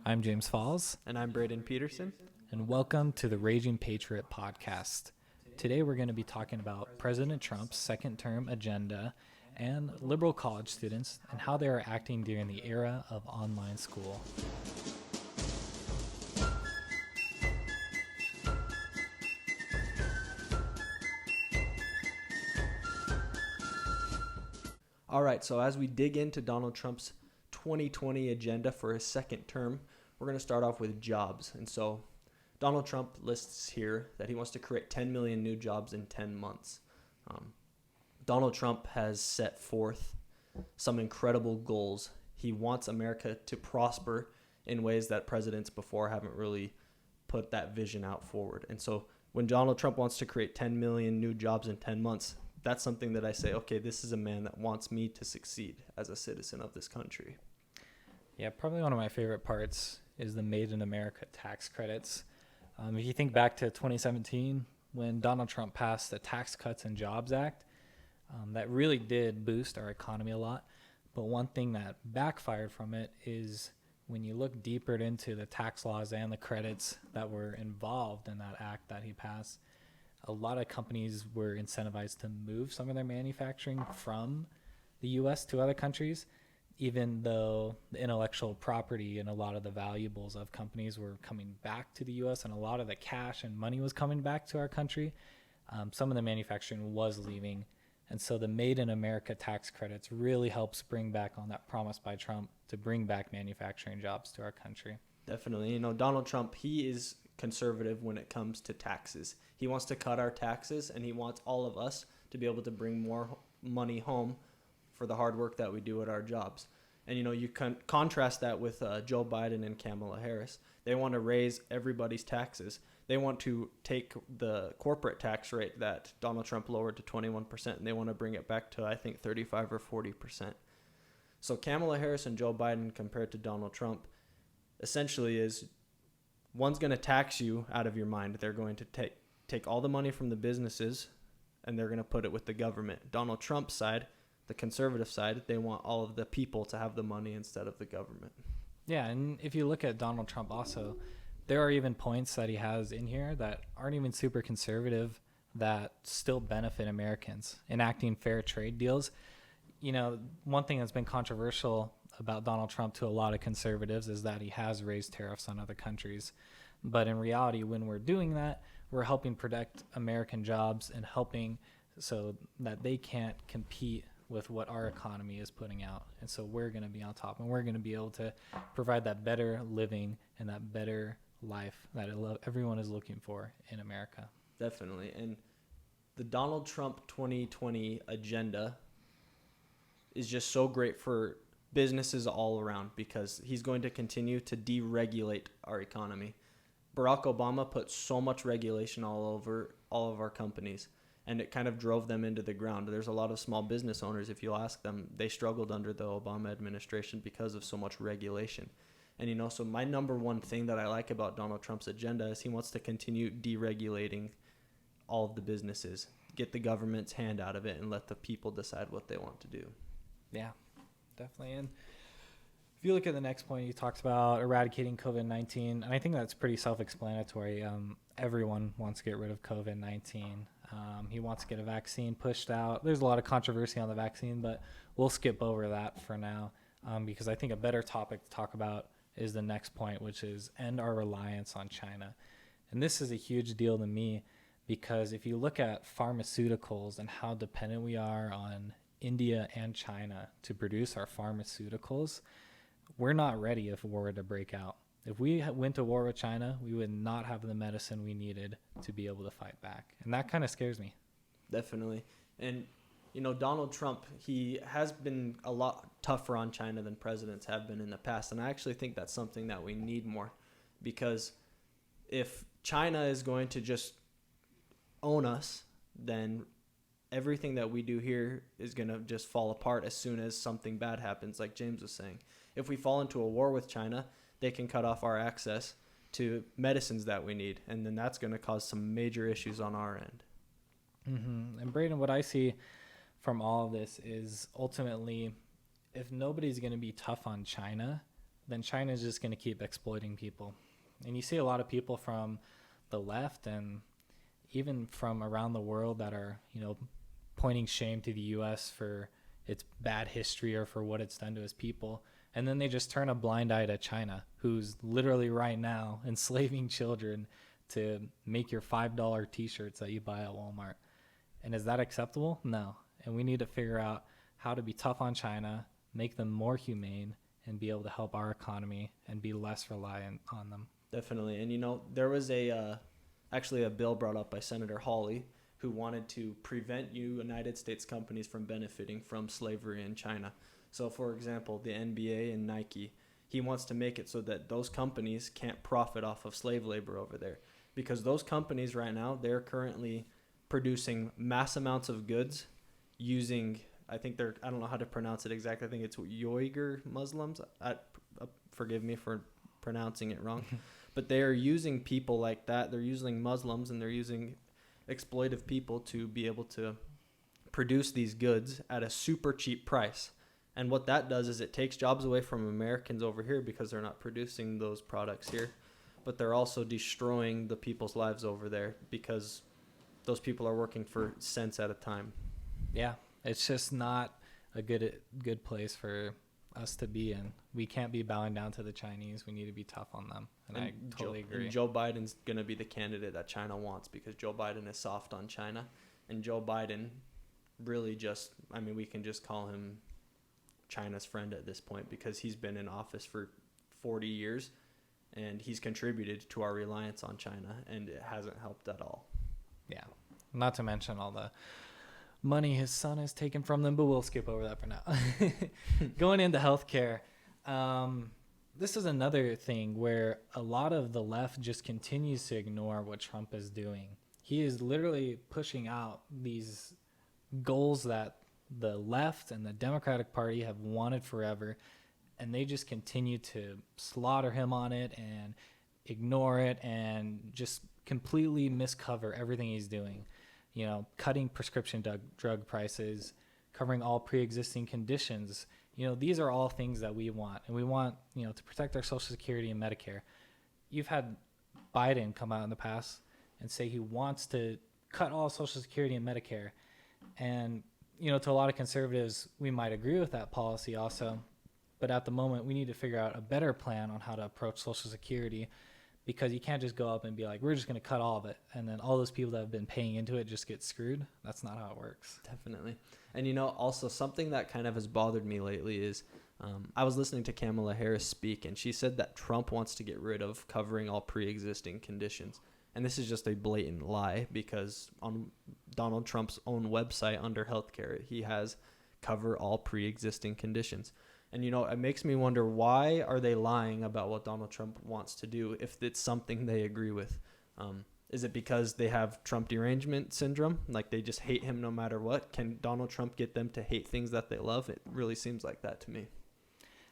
I'm James Falls, And I'm Braydon Peterson. and welcome to the Raging Patriot podcast. Today we're going to be talking about President Trump's second term agenda and liberal college students and how they are acting during the era of online school. All right, so as we dig into Donald Trump's 2020 agenda for his second term, we're going to start off with jobs. And so Donald Trump lists here that he wants to create 10 million new jobs in 10 months. Donald Trump has set forth some incredible goals. He wants America to prosper in ways that presidents before haven't really put that vision out forward. And so when Donald Trump wants to create 10 million new jobs in 10 months, that's something that I say, okay, this is a man that wants me to succeed as a citizen of this country. Yeah, probably one of my favorite parts is the Made in America tax credits. If you think back to 2017, when Donald Trump passed the Tax Cuts and Jobs Act, that really did boost our economy a lot. But one thing that backfired from it is when you look deeper into the tax laws and the credits that were involved in that act that he passed, a lot of companies were incentivized to move some of their manufacturing from the U.S. to other countries, even though the intellectual property and a lot of the valuables of companies were coming back to the U.S. and a lot of the cash and money was coming back to our country. Some of the manufacturing was leaving. And so the Made in America tax credits really helps bring back on that promise by Trump to bring back manufacturing jobs to our country. Definitely. You know, Donald Trump, he is conservative when it comes to taxes. He wants to cut our taxes, and he wants all of us to be able to bring more money home for the hard work that we do at our jobs. And, you know, you can contrast that with Joe Biden and Kamala Harris. They want to raise everybody's taxes. They want to take the corporate tax rate that Donald Trump lowered to 21%, and they want to bring it back to, I think, 35 or 40%. So Kamala Harris and Joe Biden compared to Donald Trump essentially is one's going to tax you out of your mind. They're going to take all the money from the businesses, and they're going to put it with the government. Donald Trump's side, the conservative side, they want all of the people to have the money instead of the government. Yeah, and if you look at Donald Trump also, there are even points that he has in here that aren't even super conservative that still benefit Americans. Enacting fair trade deals. You know, one thing that's been controversial about Donald Trump to a lot of conservatives is that he has raised tariffs on other countries. But in reality, when we're doing that, we're helping protect American jobs and helping so that they can't compete with what our economy is putting out. And so we're going to be on top, and we're going to be able to provide that better living and that better life that everyone is looking for in America. Definitely. And the Donald Trump 2020 agenda is just so great for businesses all around because he's going to continue to deregulate our economy. Barack Obama put so much regulation all over all of our companies, and it kind of drove them into the ground. There's a lot of small business owners, if you'll ask them, they struggled under the Obama administration because of so much regulation. And, you know, so my number one thing that I like about Donald Trump's agenda is he wants to continue deregulating all of the businesses, get the government's hand out of it, and let the people decide what they want to do. Yeah, definitely. And if you look at the next point, he talks about eradicating COVID-19, and I think that's pretty self-explanatory. Everyone wants to get rid of COVID-19. He wants to get a vaccine pushed out. There's a lot of controversy on the vaccine, but we'll skip over that for now because I think a better topic to talk about is the next point, which is end our reliance on China. And this is a huge deal to me because if you look at pharmaceuticals and how dependent we are on India and China to produce our pharmaceuticals, we're not ready if war were to break out. If we went to war with China, we would not have the medicine we needed to be able to fight back. And that kind of scares me. Definitely. And, you know, Donald Trump, he has been a lot tougher on China than presidents have been in the past. And I actually think that's something that we need more because if China is going to just own us, then everything that we do here is going to just fall apart as soon as something bad happens, like James was saying. If we fall into a war with China, they can cut off our access to medicines that we need, and then that's going to cause some major issues on our end. Mm-hmm. And Braydon, what I see from all of this is ultimately, if nobody's going to be tough on China, then China is just going to keep exploiting people. And you see a lot of people from the left and even from around the world that are, pointing shame to the U.S. for its bad history or for what it's done to its people. And then they just turn a blind eye to China, who's literally right now enslaving children to make your $5 t-shirts that you buy at Walmart. And is that acceptable? No. And we need to figure out how to be tough on China, make them more humane, and be able to help our economy and be less reliant on them. Definitely. And there was actually a bill brought up by Senator Hawley who wanted to prevent United States companies from benefiting from slavery in China. So, for example, the NBA and Nike, he wants to make it so that those companies can't profit off of slave labor over there. Because those companies right now, they're currently producing mass amounts of goods using, I don't know how to pronounce it exactly. I think it's Uyghur Muslims. Forgive me for pronouncing it wrong. But they are using people like that. They're using Muslims and they're using exploitive people to be able to produce these goods at a super cheap price. And what that does is it takes jobs away from Americans over here because they're not producing those products here. But they're also destroying the people's lives over there because those people are working for cents at a time. Yeah, it's just not a good place for us to be in. We can't be bowing down to the Chinese. We need to be tough on them. And I totally agree. And Joe Biden's going to be the candidate that China wants because Joe Biden is soft on China. And Joe Biden really we can just call him China's friend at this point because he's been in office for 40 years and he's contributed to our reliance on China and it hasn't helped at all. Yeah. Not to mention all the money his son has taken from them, but we'll skip over that for now. Going into healthcare, this is another thing where a lot of the left just continues to ignore what Trump is doing. He is literally pushing out these goals that the left and the Democratic Party have wanted forever, and they just continue to slaughter him on it and ignore it and just completely miscover everything he's doing. Cutting prescription drug prices, covering all pre-existing conditions. These are all things that we want. And we want, to protect our Social Security and Medicare. You've had Biden come out in the past and say he wants to cut all Social Security and Medicare. And, to a lot of conservatives, we might agree with that policy also. But at the moment, we need to figure out a better plan on how to approach Social Security, because you can't just go up and be like, we're just going to cut all of it. And then all those people that have been paying into it just get screwed. That's not how it works. Definitely. And, also something that kind of has bothered me lately is I was listening to Kamala Harris speak, and she said that Trump wants to get rid of covering all pre-existing conditions. And this is just a blatant lie because on Donald Trump's own website under healthcare, he has cover all pre-existing conditions. And, it makes me wonder, why are they lying about what Donald Trump wants to do if it's something they agree with? Is it because they have Trump derangement syndrome? Like they just hate him no matter what? Can Donald Trump get them to hate things that they love? It really seems like that to me.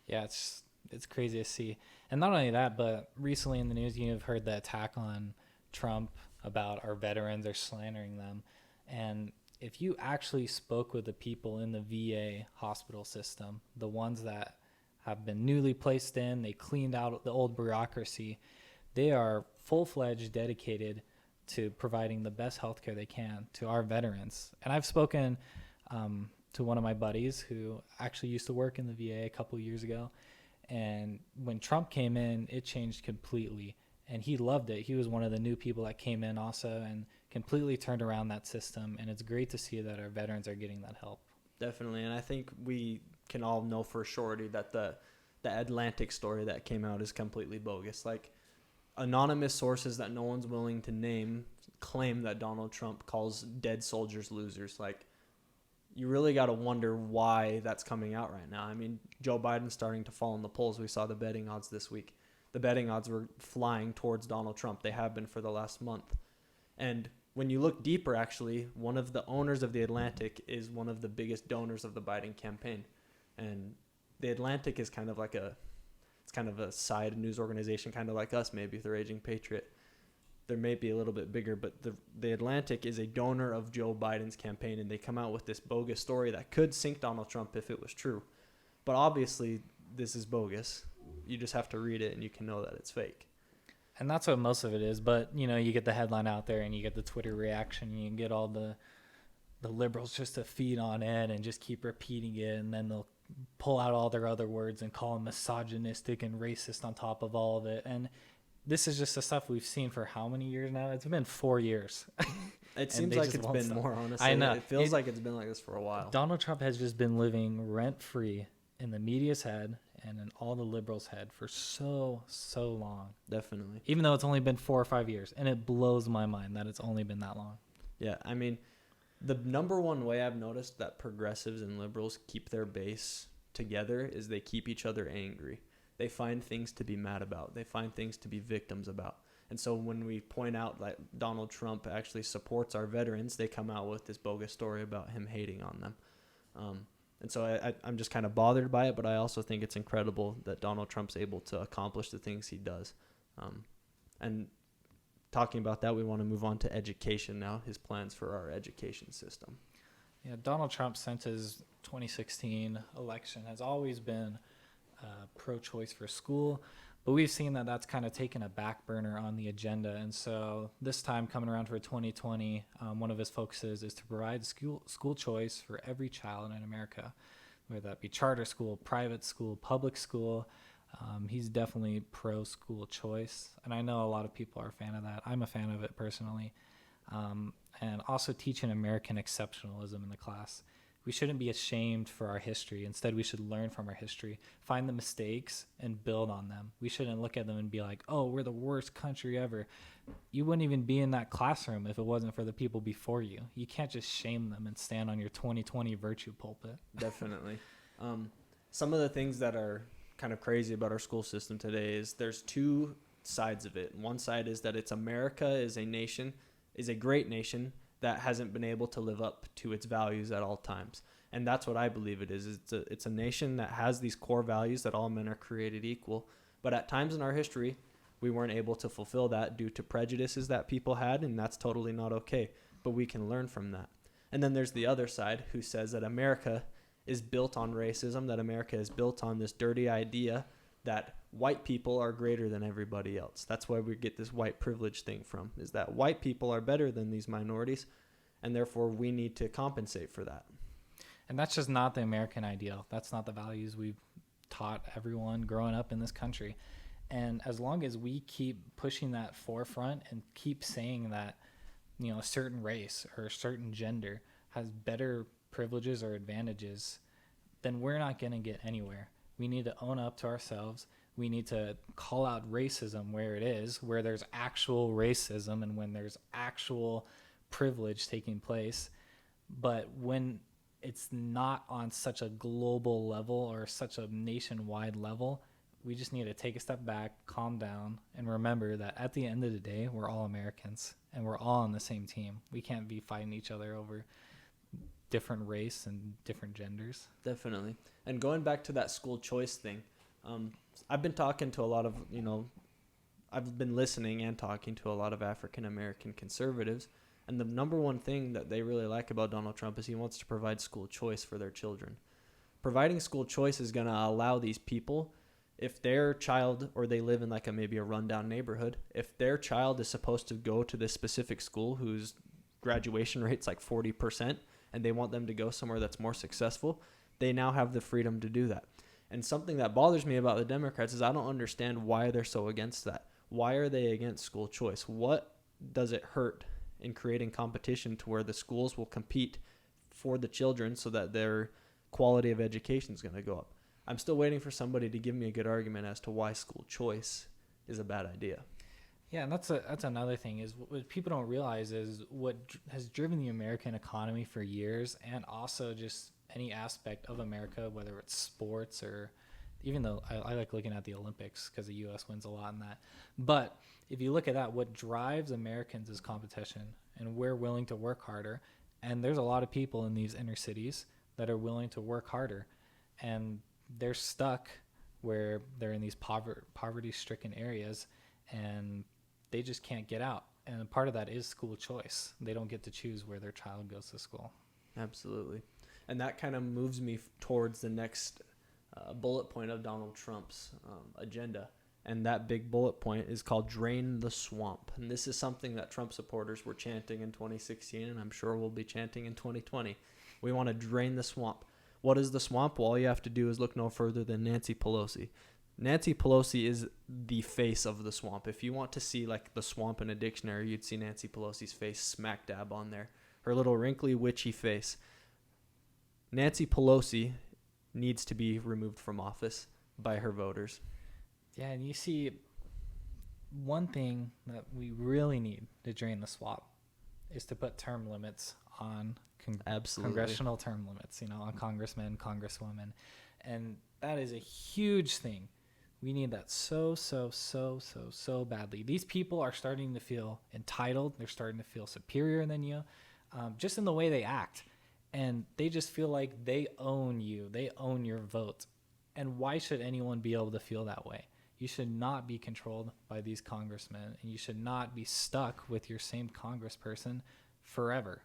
Yeah, it's crazy to see. And not only that, but recently in the news, you've heard the attack on Trump about our veterans or slandering them. And if you actually spoke with the people in the VA hospital system, the ones that have been newly placed in, they cleaned out the old bureaucracy, they are full-fledged dedicated to providing the best healthcare they can to our veterans. And I've spoken to one of my buddies who actually used to work in the VA a couple of years ago. And when Trump came in, it changed completely. And he loved it. He was one of the new people that came in also and completely turned around that system. And it's great to see that our veterans are getting that help. Definitely. And I think we can all know for surety that the Atlantic story that came out is completely bogus. Like, anonymous sources that no one's willing to name claim that Donald Trump calls dead soldiers losers. Like, you really got to wonder why that's coming out right now. I mean, Joe Biden's starting to fall in the polls. We saw the betting odds this week. The betting odds were flying towards Donald Trump. They have been for the last month. And when you look deeper, actually, one of the owners of the Atlantic is one of the biggest donors of the Biden campaign. And the Atlantic is kind of like a side news organization, kind of like us, maybe, if they're Aging Patriot. They're maybe a little bit bigger, but the Atlantic is a donor of Joe Biden's campaign, and they come out with this bogus story that could sink Donald Trump if it was true. But obviously, this is bogus. You just have to read it and you can know that it's fake. And that's what most of it is. But, you get the headline out there and you get the Twitter reaction. And you get all the liberals just to feed on it and just keep repeating it. And then they'll pull out all their other words and call them misogynistic and racist on top of all of it. And this is just the stuff we've seen for how many years now? It's been 4 years. It seems like it's been more, honestly. I know. It feels like it's been like this for a while. Donald Trump has just been living rent-free in the media's head and in all the liberals' head for so long. Definitely. Even though it's only been 4 or 5 years. And it blows my mind that it's only been that long. Yeah, I mean, the number one way I've noticed that progressives and liberals keep their base together is they keep each other angry. They find things to be mad about. They find things to be victims about. And so when we point out that Donald Trump actually supports our veterans, they come out with this bogus story about him hating on them. And so I'm just kind of bothered by it, but I also think it's incredible that Donald Trump's able to accomplish the things he does. And talking about that, we want to move on to education now, his plans for our education system. Yeah, Donald Trump, since his 2016 election, has always been pro-choice for school, but we've seen that that's kind of taken a back burner on the agenda. And so this time coming around for 2020, one of his focuses is to provide school choice for every child in America, whether that be charter school, private school, public school. He's definitely pro-school choice, and I know a lot of people are a fan of that. I'm a fan of it personally. And also teaching American exceptionalism in the class. We shouldn't be ashamed for our history. Instead, we should learn from our history, find the mistakes, and build on them. We shouldn't look at them and be like, oh, we're the worst country ever. You wouldn't even be in that classroom if it wasn't for the people before you. You can't just shame them and stand on your 2020 virtue pulpit. Definitely. Some of the things that are kind of crazy about our school system today is there's two sides of it. One side is that America is a great nation that hasn't been able to live up to its values at all times. And that's what I believe it is. It's a nation that has these core values that all men are created equal. But at times in our history, we weren't able to fulfill that due to prejudices that people had, and that's totally not okay. But we can learn from that. And then there's the other side who says that America is built on racism, that America is built on this dirty idea that white people are greater than everybody else. That's why we get this white privilege thing from, is that white people are better than these minorities, and therefore we need to compensate for that. And that's just not the American ideal. That's not the values we've taught everyone growing up in this country. And as long as we keep pushing that forefront and keep saying that, a certain race or a certain gender has better privileges or advantages, then we're not going to get anywhere. We need to own up to ourselves. We need to call out racism where it is, where there's actual racism and when there's actual privilege taking place. But when it's not on such a global level or such a nationwide level, we just need to take a step back, calm down, and remember that at the end of the day, we're all Americans and we're all on the same team. We can't be fighting each other over different race and different genders. Definitely. And going back to that school choice thing, I've been talking to a lot of, I've been listening and talking to a lot of African American conservatives, and the number one thing that they really like about Donald Trump is he wants to provide school choice for their children. Providing school choice is going to allow these people, if their child, or they live in like maybe a rundown neighborhood, if their child is supposed to go to this specific school whose graduation rate's like 40%, and they want them to go somewhere that's more successful, they now have the freedom to do that. And something that bothers me about the Democrats is I don't understand why they're so against that. Why are they against school choice? What does it hurt in creating competition to where the schools will compete for the children so that their quality of education is going to go up? I'm still waiting for somebody to give me a good argument as to why school choice is a bad idea. Yeah, and that's another thing is what people don't realize is what has driven the American economy for years, and also just any aspect of America, whether it's sports or even though I like looking at the Olympics because the U.S. wins a lot in that. But if you look at that, what drives Americans is competition, and we're willing to work harder. And there's a lot of people in these inner cities that are willing to work harder, and they're stuck where they're in these poverty-stricken areas, and they just can't get out. And part of that is school choice. They don't get to choose where their child goes to school. Absolutely. And that kind of moves me towards the next bullet point of Donald Trump's agenda. And that big bullet point is called Drain the Swamp. And this is something that Trump supporters were chanting in 2016, and I'm sure we'll be chanting in 2020. We want to drain the swamp. What is the swamp? Well, all you have to do is look no further than Nancy Pelosi. Nancy Pelosi is the face of the swamp. If you want to see like the swamp in a dictionary, you'd see Nancy Pelosi's face smack dab on there. Her little wrinkly, witchy face. Nancy Pelosi needs to be removed from office by her voters. Yeah, and you see, one thing that we really need to drain the swamp is to put term limits on Absolutely. congressional term limits, on congressmen, congresswomen. And that is a huge thing. We need that so badly. These people are starting to feel entitled. They're starting to feel superior than you, just in the way they act. And they just feel like they own you. They own your vote. And why should anyone be able to feel that way? You should not be controlled by these congressmen, and you should not be stuck with your same congressperson forever.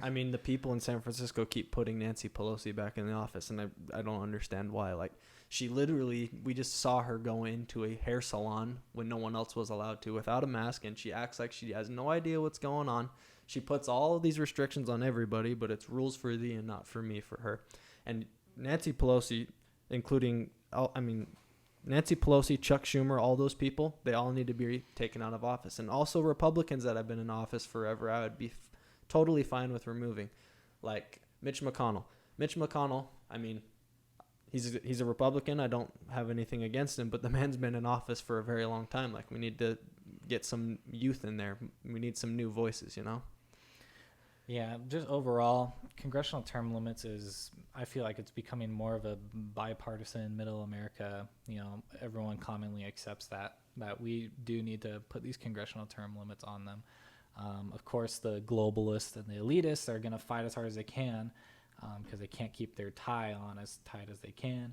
I mean, the people in San Francisco keep putting Nancy Pelosi back in the office, and I don't understand why. Like, she literally, we just saw her go into a hair salon when no one else was allowed to without a mask, and she acts like she has no idea what's going on. She puts all of these restrictions on everybody, but it's rules for thee and not for me for her. And Nancy Pelosi, including, Nancy Pelosi, Chuck Schumer, all those people, they all need to be taken out of office. And also Republicans that have been in office forever, I would be totally fine with removing. Like Mitch McConnell. Mitch McConnell, he's a Republican. I don't have anything against him, but the man's been in office for a very long time. Like, we need to get some youth in there. We need some new voices, Yeah, just overall, congressional term limits I feel like it's becoming more of a bipartisan middle America. Everyone commonly accepts that we do need to put these congressional term limits on them. Of course, the globalists and the elitists are going to fight as hard as they can because they can't keep their tie on as tight as they can.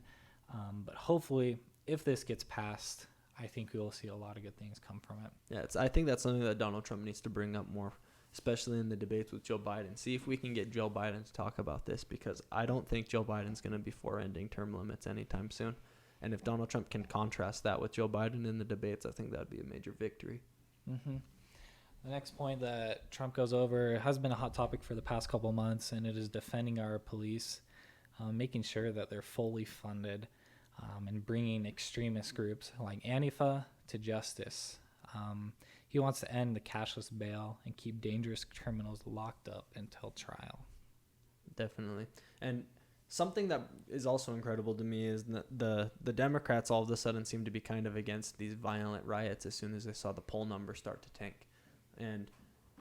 But hopefully, if this gets passed, I think we will see a lot of good things come from it. Yeah, I think that's something that Donald Trump needs to bring up more, especially in the debates with Joe Biden. See if we can get Joe Biden to talk about this, because I don't think Joe Biden's going to be for ending term limits anytime soon. And if Donald Trump can contrast that with Joe Biden in the debates, I think that would be a major victory. Mm-hmm. The next point that Trump goes over has been a hot topic for the past couple months, and it is defending our police, making sure that they're fully funded, and bringing extremist groups like Antifa to justice. He wants to end the cashless bail and keep dangerous criminals locked up until trial. Definitely. And something that is also incredible to me is that the Democrats all of a sudden seem to be kind of against these violent riots as soon as they saw the poll number start to tank. And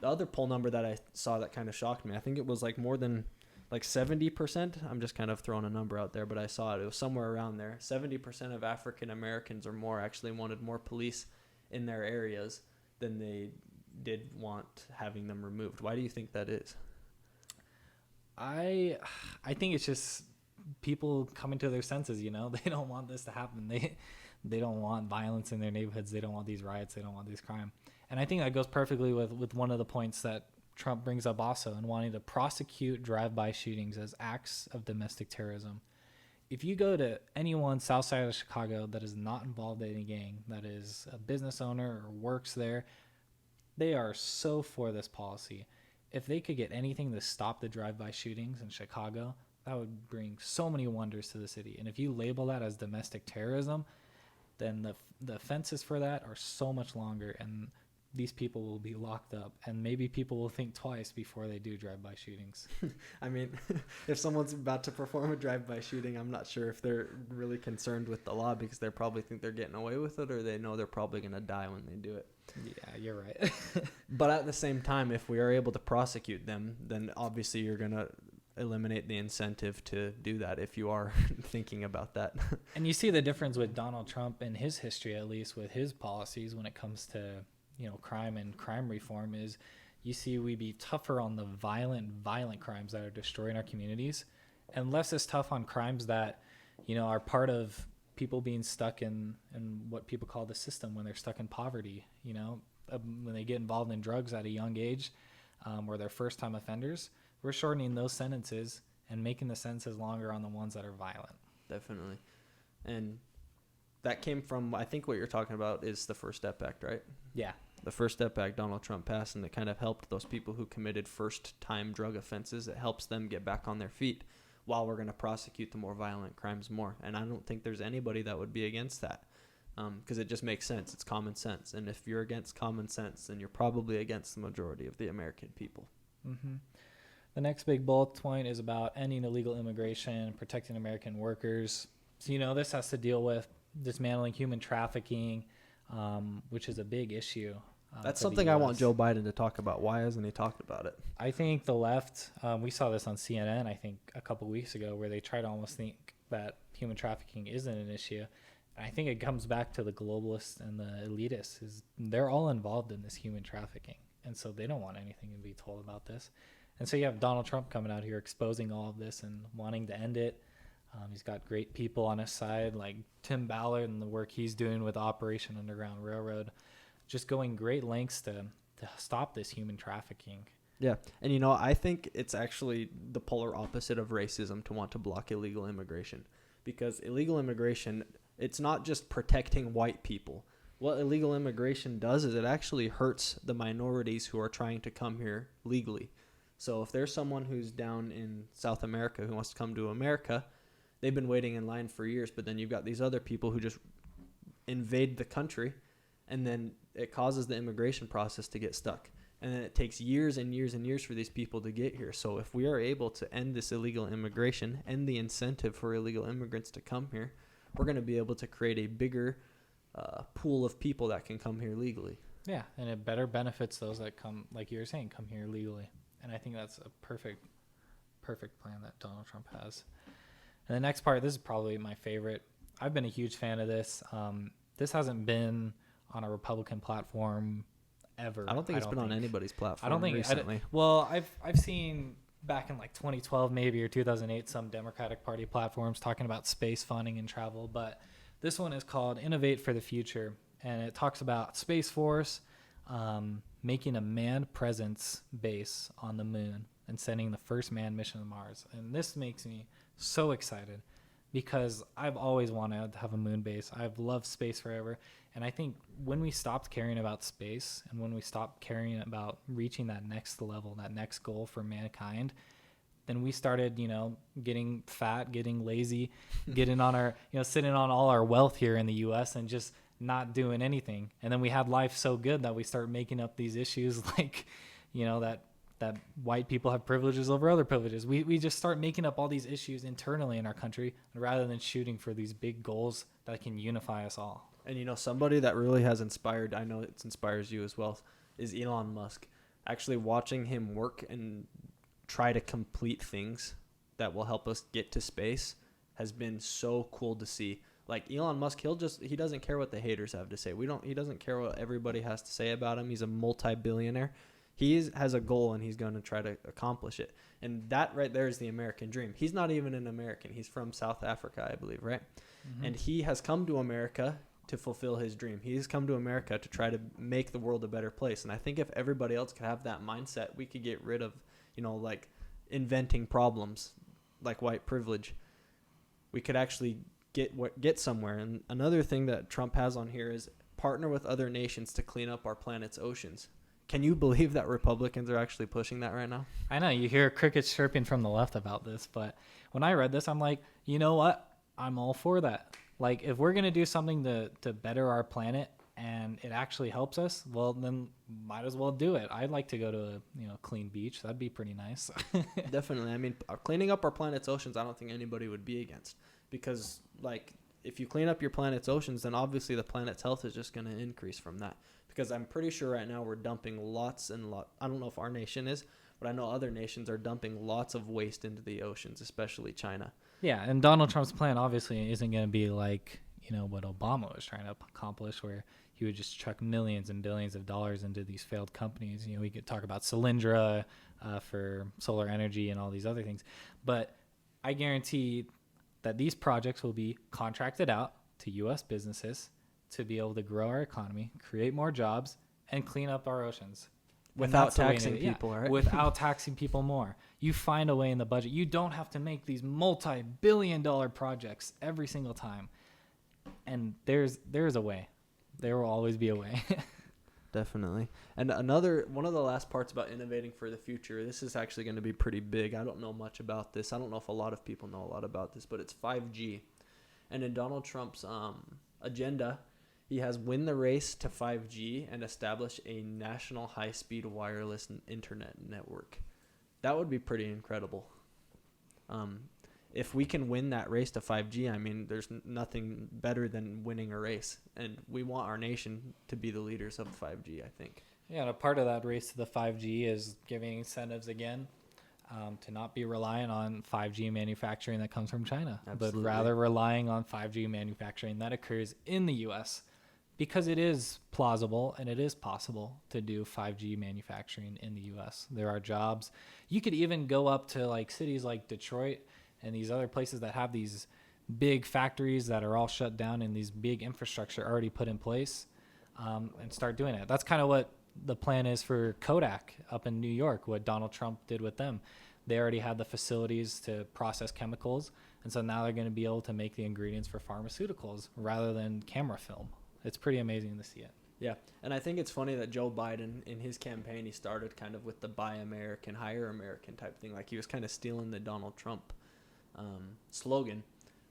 the other poll number that I saw that kind of shocked me, I think it was like more than like 70%. I'm just kind of throwing a number out there, but I saw it. It was somewhere around there. 70% of African Americans or more actually wanted more police in their areas than they did want having them removed. Why do you think that is? I think it's just people coming to their senses. They don't want this to happen. They don't want violence in their neighborhoods. They don't want these riots. They don't want this crime. And I think that goes perfectly with one of the points that Trump brings up also, in wanting to prosecute drive-by shootings as acts of domestic terrorism. If you go to anyone south side of Chicago that is not involved in any gang, that is a business owner or works there, they are so for this policy. If they could get anything to stop the drive-by shootings in Chicago, that would bring so many wonders to the city. And if you label that as domestic terrorism, then the offenses for that are so much longer, and these people will be locked up, and maybe people will think twice before they do drive-by shootings. If someone's about to perform a drive-by shooting, I'm not sure if they're really concerned with the law, because they probably think they're getting away with it, or they know they're probably going to die when they do it. Yeah, you're right. But at the same time, if we are able to prosecute them, then obviously you're going to eliminate the incentive to do that if you are thinking about that. And you see the difference with Donald Trump and his history, at least with his policies when it comes to crime and crime reform, is you see we be tougher on the violent crimes that are destroying our communities, and less is tough on crimes that are part of people being stuck in what people call the system, when they're stuck in poverty, when they get involved in drugs at a young age, or they're first time offenders. We're shortening those sentences and making the sentences longer on the ones that are violent. Definitely. And that came from, I think what you're talking about is the First Step Act, right? Yeah. The First Step Act Donald Trump passed, and it kind of helped those people who committed first-time drug offenses. It helps them get back on their feet while we're going to prosecute the more violent crimes more. And I don't think there's anybody that would be against that, because it just makes sense. It's common sense. And if you're against common sense, then you're probably against the majority of the American people. Mm-hmm. The next big bullet point is about ending illegal immigration, protecting American workers. So, this has to deal with dismantling human trafficking, which is a big issue. That's something I want Joe Biden to talk about. Why hasn't he talked about it? I think the left, we saw this on CNN, I think a couple weeks ago, where they try to almost think that human trafficking isn't an issue. And I think it comes back to the globalists and the elitists. They're all involved in this human trafficking. And so they don't want anything to be told about this. And so you have Donald Trump coming out here exposing all of this and wanting to end it. He's got great people on his side, like Tim Ballard and the work he's doing with Operation Underground Railroad, just going great lengths to stop this human trafficking. Yeah. And, I think it's actually the polar opposite of racism to want to block illegal immigration, because illegal immigration, it's not just protecting white people. What illegal immigration does is it actually hurts the minorities who are trying to come here legally. So if there's someone who's down in South America who wants to come to America, they've been waiting in line for years, but then you've got these other people who just invade the country, and then it causes the immigration process to get stuck. And then it takes years and years and years for these people to get here. So if we are able to end this illegal immigration, end the incentive for illegal immigrants to come here, we're going to be able to create a bigger pool of people that can come here legally. Yeah, and it better benefits those that come, like you were saying, come here legally. And I think that's a perfect plan that Donald Trump has. And the next part, this is probably my favorite. I've been a huge fan of this. This hasn't been on a Republican platform ever. I don't think it's been on anybody's platform. I don't think recently. I've seen back in like 2012 maybe or 2008 some Democratic Party platforms talking about space funding and travel, but this one is called Innovate for the Future, and it talks about Space Force making a manned presence base on the moon and sending the first manned mission to Mars. And this makes me so excited because I've always wanted to have a moon base. I've loved space forever. And I think when we stopped caring about space and when we stopped caring about reaching that next level, that next goal for mankind, then we started, getting fat, getting lazy, getting on our, sitting on all our wealth here in the U.S. and just not doing anything. And then we had life so good that we start making up these issues like, that white people have privileges over other privileges. We just start making up all these issues internally in our country rather than shooting for these big goals that can unify us all. And somebody that really has inspired, I know it inspires you as well, is Elon Musk. Actually watching him work and try to complete things that will help us get to space has been so cool to see. Like Elon Musk, he doesn't care what the haters have to say. He doesn't care what everybody has to say about him. He's a multi-billionaire. He has a goal and he's going to try to accomplish it. And that right there is the American dream. He's not even an American. He's from South Africa, I believe, right? Mm-hmm. And he has come to America to fulfill his dream. He's come to America to try to make the world a better place. And I think if everybody else could have that mindset, we could get rid of, like inventing problems like white privilege. We could actually get somewhere. And another thing that Trump has on here is partner with other nations to clean up our planet's oceans. Can you believe that Republicans are actually pushing that right now? I know you hear crickets chirping from the left about this, but when I read this, I'm like, you know what? I'm all for that. Like, if we're going to do something to better our planet and it actually helps us, well, then might as well do it. I'd like to go to a clean beach. That'd be pretty nice. Definitely. I mean, cleaning up our planet's oceans, I don't think anybody would be against, because if you clean up your planet's oceans, then obviously the planet's health is just going to increase from that. Because I'm pretty sure right now we're dumping lots and lots. I don't know if our nation is, but I know other nations are dumping lots of waste into the oceans, especially China. Yeah, and Donald Trump's plan obviously isn't going to be like, what Obama was trying to accomplish, where he would just chuck millions and billions of dollars into these failed companies. We could talk about Solyndra for solar energy and all these other things. But I guarantee that these projects will be contracted out to U.S. businesses to be able to grow our economy, create more jobs, and clean up our oceans. Without taxing people, right? Without taxing people more. You find a way in the budget. You don't have to make these multi-billion-dollar projects every single time. And there's a way. There will always be a way. Definitely. And one of the last parts about innovating for the future, this is actually going to be pretty big. I don't know much about this. I don't know if a lot of people know a lot about this, but it's 5G. And in Donald Trump's agenda, he has win the race to 5G and establish a national high-speed wireless internet network. That would be pretty incredible. If we can win that race to 5G, I mean, there's nothing better than winning a race. And we want our nation to be the leaders of 5G, I think. Yeah, and a part of that race to the 5G is giving incentives again to not be reliant on 5G manufacturing that comes from China, Absolutely. but rather relying on 5G manufacturing that occurs in the U.S. because it is plausible and it is possible to do 5G manufacturing in the U.S. There are jobs. You could even go up to like cities like Detroit and these other places that have these big factories that are all shut down and these big infrastructure already put in place, and start doing it. That's kind of what the plan is for Kodak up in New York, what Donald Trump did with them. They already had the facilities to process chemicals, and so now they're going to be able to make the ingredients for pharmaceuticals rather than camera film. It's pretty amazing to see it. Yeah, and I think it's funny that Joe Biden, in his campaign, he started kind of with the Buy American, Hire American type thing. Like he was kind of stealing the Donald Trump slogan.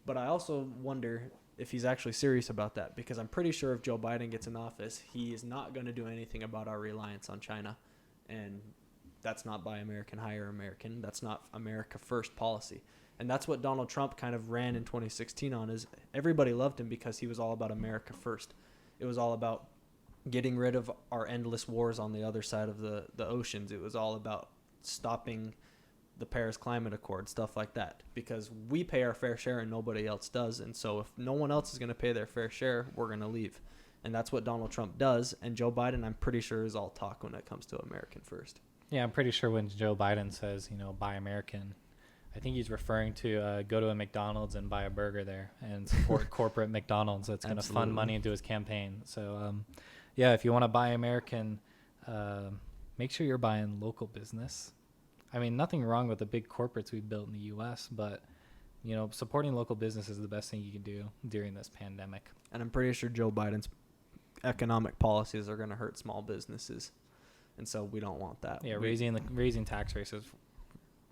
But I also wonder if he's actually serious about that, because I'm pretty sure if Joe Biden gets in office, he is not going to do anything about our reliance on China. And that's not Buy American, Hire American. That's not America First policy. And that's what Donald Trump kind of ran in 2016 on, is everybody loved him because he was all about America first. It was all about getting rid of our endless wars on the other side of the oceans. It was all about stopping the Paris Climate Accord, stuff like that, because we pay our fair share and nobody else does. And so if no one else is going to pay their fair share, we're going to leave. And that's what Donald Trump does. And Joe Biden, I'm pretty sure, is all talk when it comes to American first. Yeah, I'm pretty sure when Joe Biden says, Buy American, I think he's referring to go to a McDonald's and buy a burger there and support corporate McDonald's. That's going to fund money into his campaign. So, yeah, if you want to buy American, make sure you're buying local business. I mean, nothing wrong with the big corporates we've built in the U.S., but, supporting local business is the best thing you can do during this pandemic. And I'm pretty sure Joe Biden's economic policies are going to hurt small businesses. And so we don't want that. Yeah, raising tax rates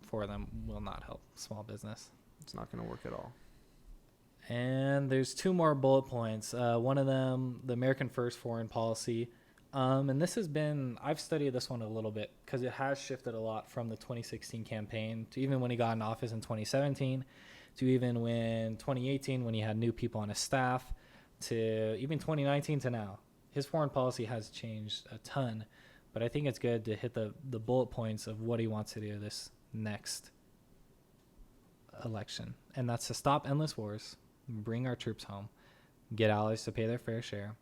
for them will not help small business. It's not going to work at all. And there's two more bullet points. One of them, the American First foreign policy. And this has been, I've studied this one a little bit because it has shifted a lot from the 2016 campaign to even when he got in office in 2017 to even when 2018 when he had new people on his staff to even 2019 to now. His foreign policy has changed a ton, but I think it's good to hit the bullet points of what he wants to do this next election. And that's to stop endless wars, bring our troops home, get allies to pay their fair share,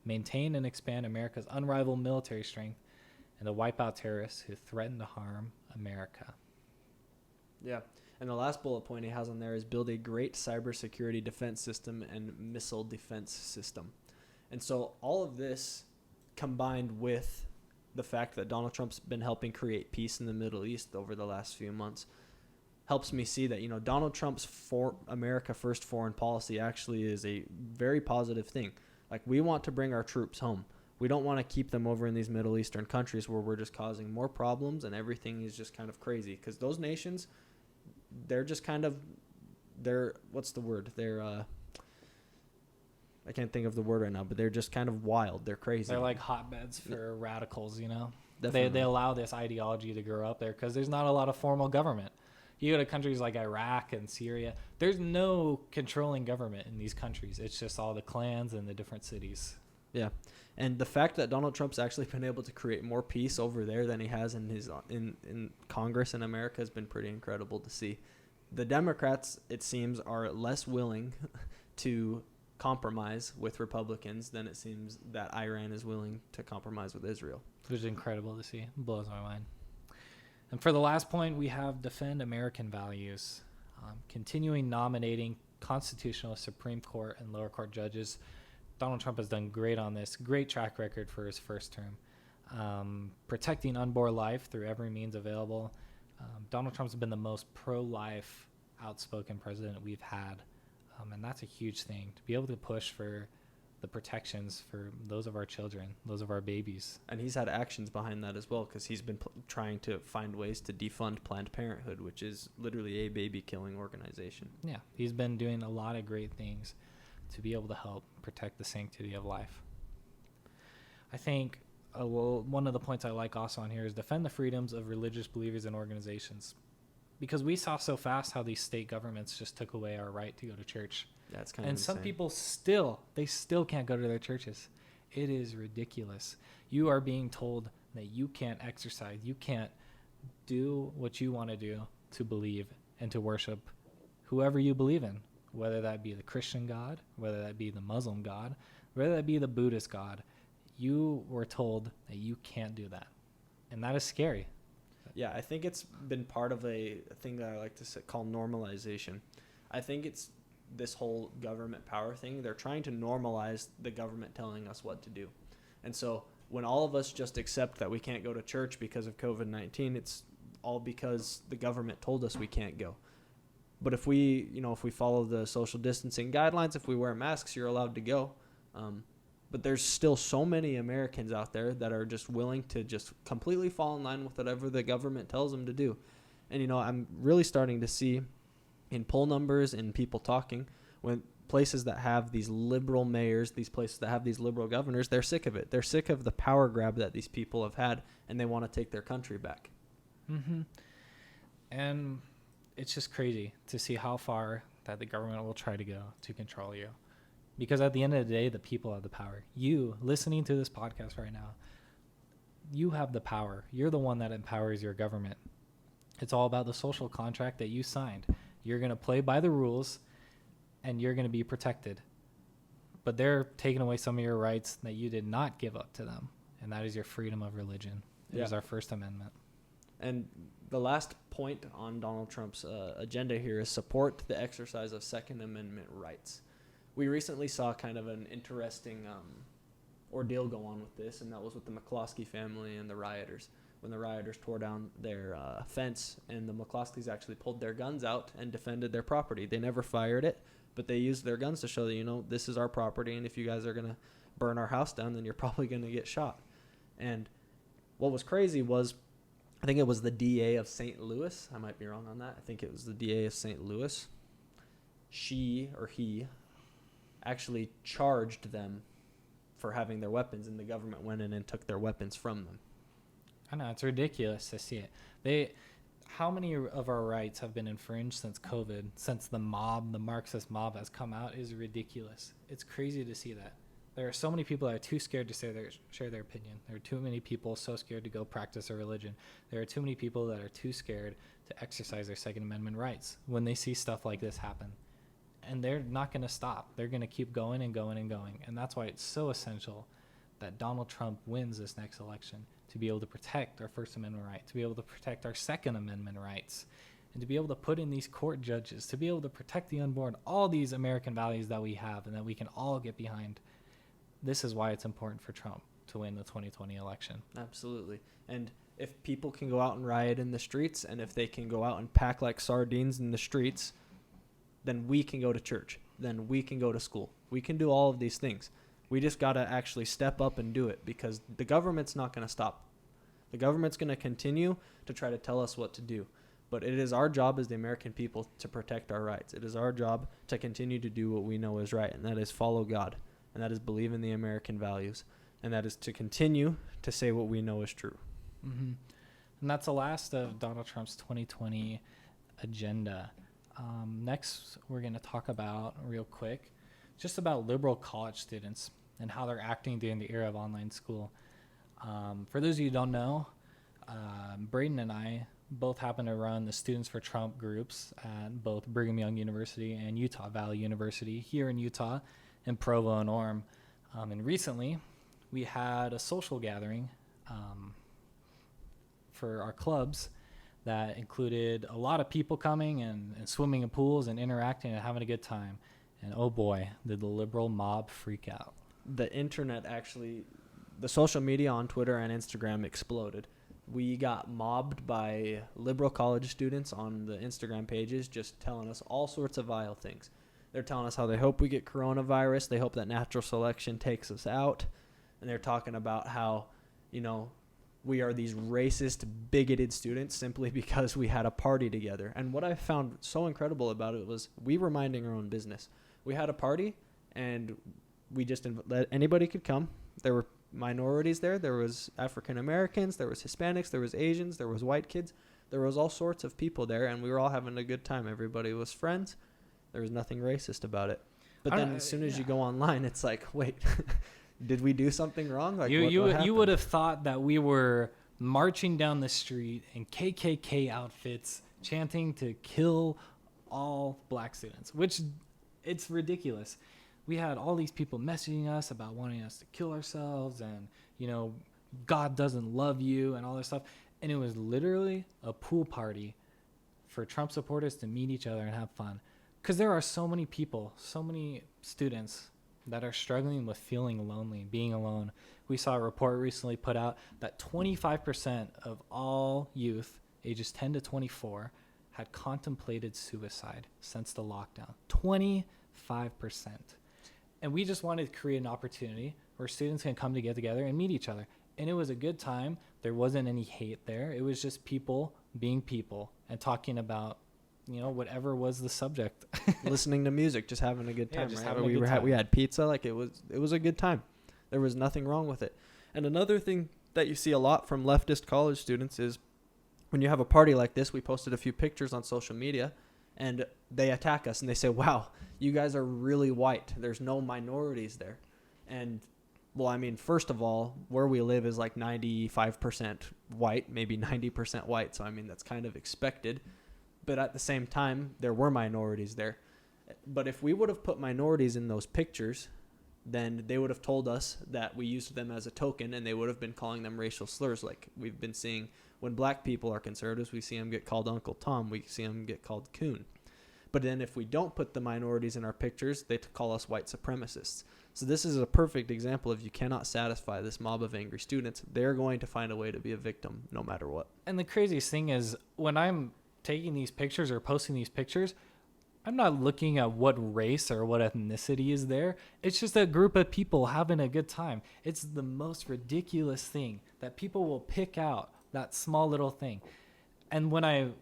maintain and expand America's unrivaled military strength, and to wipe out terrorists who threaten to harm America. Yeah. And the last bullet point he has on there is build a great cybersecurity defense system and missile defense system. And so all of this combined with the fact that Donald Trump's been helping create peace in the Middle East over the last few months helps me see that, Donald Trump's America First foreign policy actually is a very positive thing. Like, we want to bring our troops home. We don't want to keep them over in these Middle Eastern countries where we're just causing more problems and everything is just kind of crazy. Because those nations, they're just kind of, what's the word? I can't think of the word right now, but they're just kind of wild. They're crazy. They're like hotbeds for radicals, Definitely. They allow this ideology to grow up there because there's not a lot of formal government. You go to countries like Iraq and Syria, there's no controlling government in these countries. It's just all the clans and the different cities. Yeah. And the fact that Donald Trump's actually been able to create more peace over there than he has in his in Congress in America has been pretty incredible to see. The Democrats, it seems, are less willing to compromise with Republicans than it seems that Iran is willing to compromise with Israel. Which is incredible to see. It blows my mind. And for the last point, we have defend American values. Continuing nominating constitutional Supreme Court and lower court judges. Donald Trump has done great on this. Great track record for his first term. Protecting unborn life through every means available. Donald Trump's been the most pro-life outspoken president we've had And that's a huge thing, to be able to push for the protections for those of our children, those of our babies. And he's had actions behind that as well, because he's been trying to find ways to defund Planned Parenthood, which is literally a baby killing organization. Yeah, he's been doing a lot of great things to be able to help protect the sanctity of life. I think one of the points I like also on here is defend the freedoms of religious believers and organizations, because we saw so fast how these state governments just took away our right to go to church. Yeah, it's kind of And insane. some people still can't go to their churches. It is ridiculous. You are being told that you can't exercise, you can't do what you want to do to believe and to worship whoever you believe in, whether that be the Christian God, whether that be the Muslim God, whether that be the Buddhist God. You were told that you can't do that. And that is scary. Yeah, I think it's been part of a thing that I like to call normalization. I think it's this whole government power thing. They're trying to normalize the government telling us what to do. And so when all of us just accept that we can't go to church because of COVID-19, it's all because the government told us we can't go. But if we follow the social distancing guidelines, if we wear masks, you're allowed to go. But there's still so many Americans out there that are just willing to just completely fall in line with whatever the government tells them to do. And, I'm really starting to see in poll numbers and people talking, when places that have these liberal mayors, these places that have these liberal governors, they're sick of it. They're sick of the power grab that these people have had, and they want to take their country back. Mm-hmm. And it's just crazy to see how far that the government will try to go to control you. Because at the end of the day, the people have the power. You, listening to this podcast right now, you have the power. You're the one that empowers your government. It's all about the social contract that you signed. You're going to play by the rules, and you're going to be protected. But they're taking away some of your rights that you did not give up to them, and that is your freedom of religion. It is our First Amendment. And the last point on Donald Trump's agenda here is support the exercise of Second Amendment rights. We recently saw kind of an interesting ordeal go on with this, and that was with the McCloskey family and the rioters. When the rioters tore down their fence, and the McCloskeys actually pulled their guns out and defended their property. They never fired it, but they used their guns to show that, this is our property, and if you guys are going to burn our house down, then you're probably going to get shot. And what was crazy was, I think it was the DA of St. Louis. I might be wrong on that. I think it was the DA of St. Louis. She or he actually charged them for having their weapons, and the government went in and took their weapons from them. I know, it's ridiculous to see it. How many of our rights have been infringed since COVID, since the Marxist mob has come out, is ridiculous. It's crazy to see that. There are so many people that are too scared to share their opinion. There are too many people so scared to go practice their religion. There are too many people that are too scared to exercise their Second Amendment rights when they see stuff like this happen. And they're not going to stop. They're going to keep going and going and going. And that's why it's so essential that Donald Trump wins this next election, to be able to protect our First Amendment right, to be able to protect our Second Amendment rights, and to be able to put in these court judges, to be able to protect the unborn, all these American values that we have and that we can all get behind. This is why it's important for Trump to win the 2020 election. Absolutely. And if people can go out and riot in the streets, and if they can go out and pack like sardines in the streets, then we can go to church. Then we can go to school. We can do all of these things. We just got to actually step up and do it, because the government's not going to stop. The government's going to continue to try to tell us what to do. But it is our job as the American people to protect our rights. It is our job to continue to do what we know is right, and that is follow God, and that is believe in the American values, and that is to continue to say what we know is true. Mm-hmm. And that's the last of Donald Trump's 2020 agenda. Next, we're going to talk about, real quick, just about liberal college students and how they're acting during the era of online school. For those of you who don't know, Braydon and I both happen to run the Students for Trump groups at both Brigham Young University and Utah Valley University here in Utah, in Provo and Orem. And recently, we had a social gathering for our clubs that included a lot of people coming and swimming in pools and interacting and having a good time. And oh boy, did the liberal mob freak out. The internet actually, the social media on Twitter and Instagram exploded. We got mobbed by liberal college students on the Instagram pages, just telling us all sorts of vile things. They're telling us how they hope we get coronavirus. They hope that natural selection takes us out. And they're talking about how, you know, we are these racist, bigoted students simply because we had a party together. And what I found so incredible about it was we were minding our own business. We had a party, and we just let anybody could come. There were minorities there. There was African Americans. There was Hispanics. There was Asians. There was white kids. There was all sorts of people there, and we were all having a good time. Everybody was friends. There was nothing racist about it. But then as soon as you go online, it's like, wait, did we do something wrong? Like, you would have thought that we were marching down the street in KKK outfits, chanting to kill all black students, which it's ridiculous. We had all these people messaging us about wanting us to kill ourselves and, you know, God doesn't love you and all this stuff. And it was literally a pool party for Trump supporters to meet each other and have fun. Because there are so many people, so many students that are struggling with feeling lonely, being alone. We saw a report recently put out that 25% of all youth ages 10 to 24 had contemplated suicide since the lockdown. 25%. And we just wanted to create an opportunity where students can come to get together and meet each other. And it was a good time. There wasn't any hate there. It was just people being people and talking about, you know, whatever was the subject. Listening to music, just having a good time. Just right? having a good time. We had pizza. Like, it was a good time. There was nothing wrong with it. And another thing that you see a lot from leftist college students is when you have a party like this, we posted a few pictures on social media, and they attack us and they say, wow, you guys are really white. There's no minorities there. And, well, I mean, first of all, where we live is like 95% white, maybe 90% white. So, I mean, that's kind of expected. But at the same time, there were minorities there. But if we would have put minorities in those pictures, then they would have told us that we used them as a token, and they would have been calling them racial slurs. Like we've been seeing when black people are conservatives, we see them get called Uncle Tom. We see them get called coon. But then if we don't put the minorities in our pictures, they call us white supremacists. So this is a perfect example of you cannot satisfy this mob of angry students. They're going to find a way to be a victim no matter what. And the craziest thing is when I'm taking these pictures or posting these pictures, I'm not looking at what race or what ethnicity is there. It's just a group of people having a good time. It's the most ridiculous thing that people will pick out, that small little thing. And when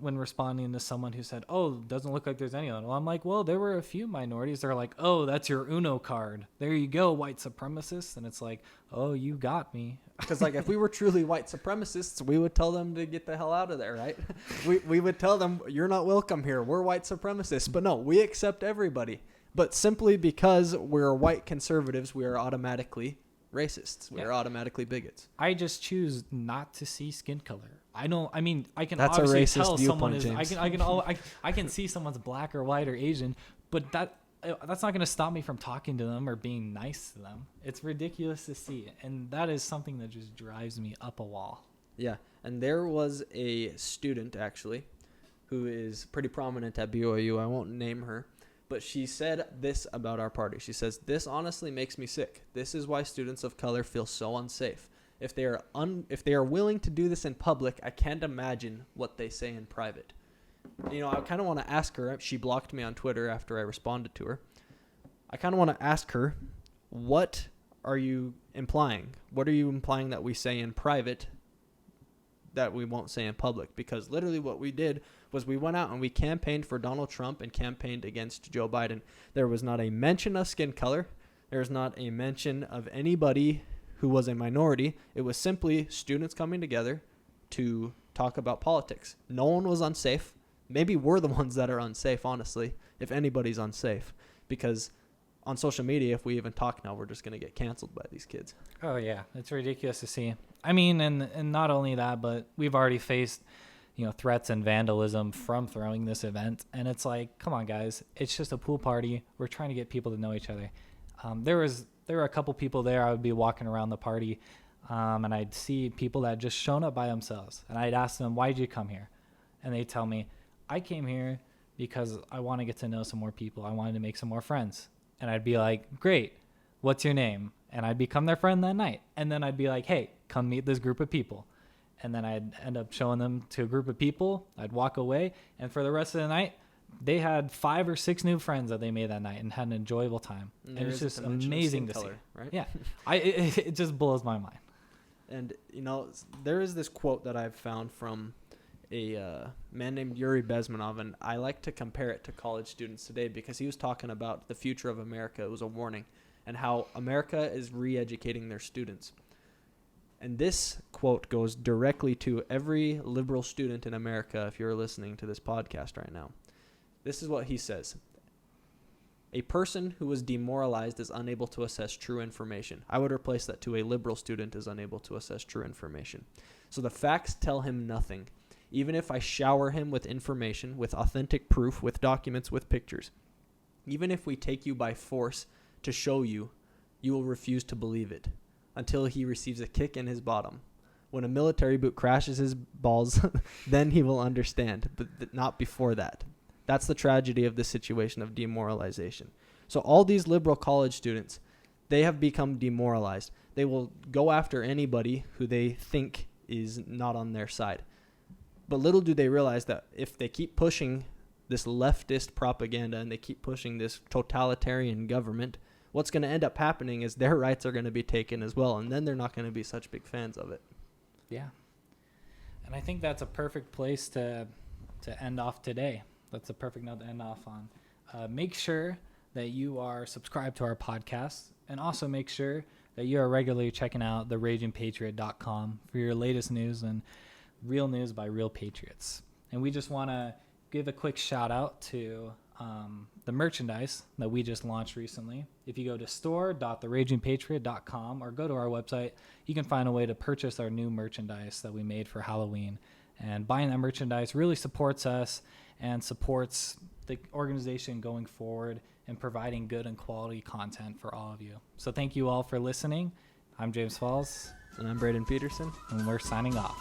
responding to someone who said, oh, doesn't look like there's anyone, well, I'm like, well, there were a few minorities. They're like, oh, that's your Uno card. There you go, white supremacists. And it's like, oh, you got me. Because, like, if we were truly white supremacists, we would tell them to get the hell out of there, right? We would tell them, you're not welcome here. We're white supremacists. But no, we accept everybody. But simply because we're white conservatives, we are automatically racists. We are automatically bigots. I just choose not to see skin color. I can That's obviously a racist tell someone viewpoint, is. James. I can see someone's black or white or Asian, but that's not going to stop me from talking to them or being nice to them. It's ridiculous to see, and that is something that just drives me up a wall. Yeah, and there was a student actually, who is pretty prominent at BYU. I won't name her, but she said this about our party. She says, "This honestly makes me sick. This is why students of color feel so unsafe. If they are willing to do this in public, I can't imagine what they say in private." You know, I kind of want to ask her. She blocked me on Twitter after I responded to her. I kind of want to ask her, what are you implying? What are you implying that we say in private that we won't say in public? Because literally what we did was we went out and we campaigned for Donald Trump and campaigned against Joe Biden. There was not a mention of skin color. There was not a mention of anybody who was a minority. It was simply students coming together to talk about politics. No one was unsafe. Maybe we're the ones that are unsafe, honestly, if anybody's unsafe. Because on social media, if we even talk now, we're just going to get canceled by these kids. Oh, yeah. It's ridiculous to see. I mean, and not only that, but we've already faced, threats and vandalism from throwing this event. And it's like, come on, guys. It's just a pool party. We're trying to get people to know each other. There were a couple people there. I would be walking around the party, and I'd see people that had just shown up by themselves. And I'd ask them, why'd you come here? And they'd tell me, I came here because I want to get to know some more people. I wanted to make some more friends. And I'd be like, great, what's your name? And I'd become their friend that night. And then I'd be like, hey, come meet this group of people. And then I'd end up showing them to a group of people. I'd walk away. And for the rest of the night, they had 5 or 6 new friends that they made that night and had an enjoyable time. And it's just amazing to see. Right? Yeah, it just blows my mind. And, you know, there is this quote that I've found from a man named Yuri Bezmenov, and I like to compare it to college students today because he was talking about the future of America. It was a warning, and how America is re-educating their students. And this quote goes directly to every liberal student in America if you're listening to this podcast right now. This is what he says. A person who is demoralized is unable to assess true information. I would replace that to a liberal student is unable to assess true information. So the facts tell him nothing. Even if I shower him with information, with authentic proof, with documents, with pictures. Even if we take you by force to show you, you will refuse to believe it until he receives a kick in his bottom. When a military boot crashes his balls, then he will understand, but not before that. That's the tragedy of this situation of demoralization. So all these liberal college students, they have become demoralized. They will go after anybody who they think is not on their side. But little do they realize that if they keep pushing this leftist propaganda and they keep pushing this totalitarian government, what's going to end up happening is their rights are going to be taken as well, and then they're not going to be such big fans of it. Yeah. And I think that's a perfect place to end off today. That's a perfect note to end off on. Make sure that you are subscribed to our podcast, and also make sure that you are regularly checking out theragingpatriot.com for your latest news and real news by real patriots. And we just want to give a quick shout out to the merchandise that we just launched recently. If you go to store.theragingpatriot.com or go to our website, you can find a way to purchase our new merchandise that we made for Halloween. And buying that merchandise really supports us and supports the organization going forward and providing good and quality content for all of you. So thank you all for listening. I'm James Falls. And I'm Braydon Peterson. And we're signing off.